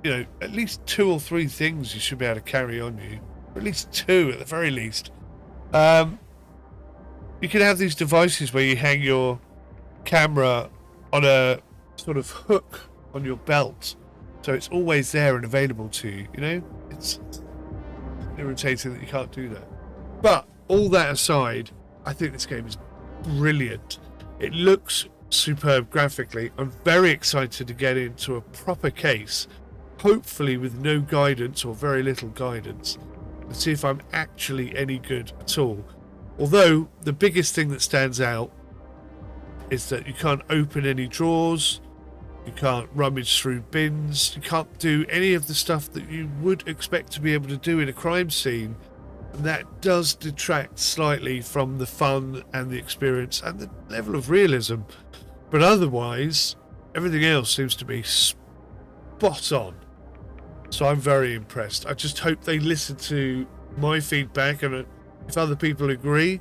you know, at least 2 or 3 things you should be able to carry on you. Or at least 2 at the very least. You can have these devices where you hang your camera on a sort of hook on your belt. So it's always there and available to you, you know? It's irritating that you can't do that. But all that aside, I think this game is brilliant. It looks superb graphically. I'm very excited to get into a proper case, hopefully with no guidance or very little guidance, and see if I'm actually any good at all. Although the biggest thing that stands out is that you can't open any drawers, you can't rummage through bins, you can't do any of the stuff that you would expect to be able to do in a crime scene. And that does detract slightly from the fun and the experience and the level of realism. But otherwise, everything else seems to be spot on. So I'm very impressed. I just hope they listen to my feedback, and if other people agree,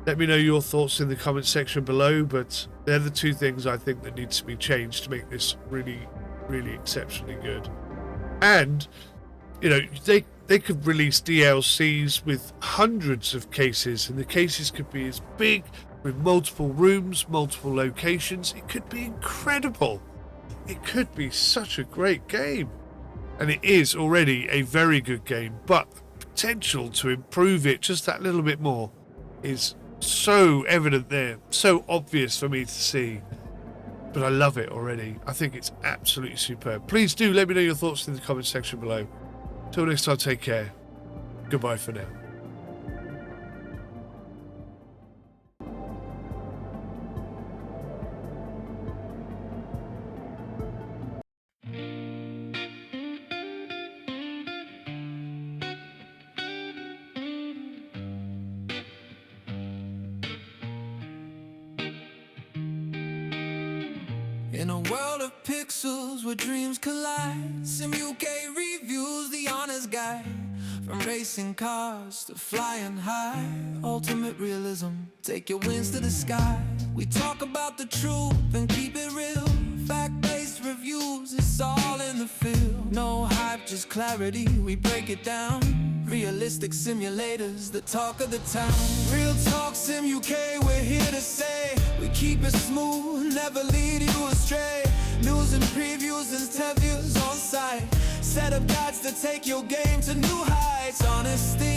let me know your thoughts in the comment section below. But they're the 2 things I think that need to be changed to make this really, really exceptionally good. And, you know, they could release DLCs with hundreds of cases, and the cases could be as big, with multiple rooms, multiple locations. It could be incredible. It could be such a great game. And it is already a very good game, but the potential to improve it just that little bit more is so evident there, so obvious for me to see. But I love it already. I think it's absolutely superb. Please do let me know your thoughts in the comment section below. Till next time, take care. Goodbye for now. In a world of pixels where dreams collide, Sim UK reviews the honest guide. From racing cars to flying high, ultimate realism, take your wings to the sky. We talk about the truth and keep it real. Fact-based reviews, it's all in the field. No hype, just clarity, we break it down. Realistic simulators, the talk of the town. Real talk, Sim UK, we're here to say we keep it smooth, never lead you astray. News and previews and interviews on site. Set up guides to take your game to new heights. Honesty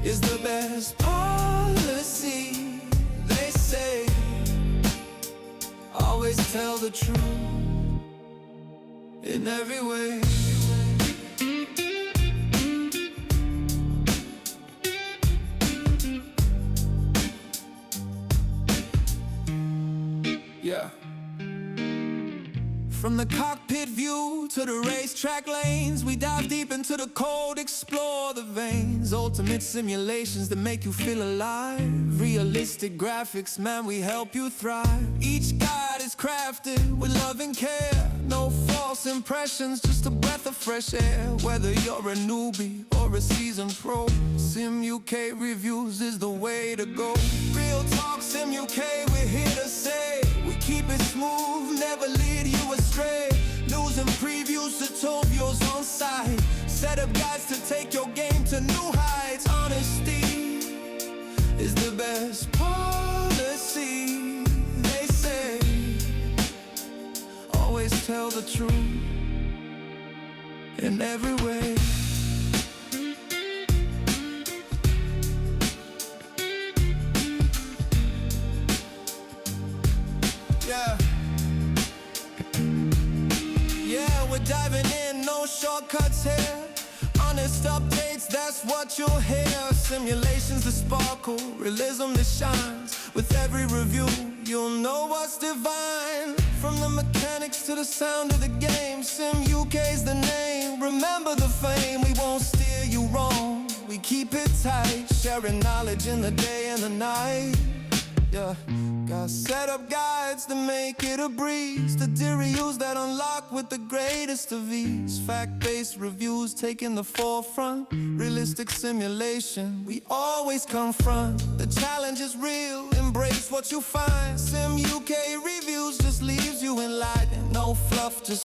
is the best policy, they say. Always tell the truth in every way. Yeah. From the cockpit view to the racetrack lanes, we dive deep into the code, explore the veins. Ultimate simulations that make you feel alive. Realistic graphics, man, we help you thrive. Each guide is crafted with love and care. No false impressions, just a breath of fresh air. Whether you're a newbie or a seasoned pro, Sim UK Reviews is the way to go. Real talk, Sim UK, we're here to say we keep it smooth, never lead you astray. News and previews to top yours on site. Set up guides to take your game to new heights. Honesty is the best policy, they say. Always tell the truth in every way. Yeah, we're diving in, no shortcuts here. Honest updates, that's what you'll hear. Simulations that sparkle, realism that shines. With every review, you'll know what's divine. From the mechanics to the sound of the game, Sim UK's the name. Remember the fame, we won't steer you wrong. We keep it tight, sharing knowledge in the day and the night. Yeah, got set up guides to make it a breeze. The reviews that unlock with the greatest of ease. Fact-based reviews taking the forefront. Realistic simulation, we always confront. The challenge is real, embrace what you find. Sim UK Reviews just leaves you enlightened. No fluff, just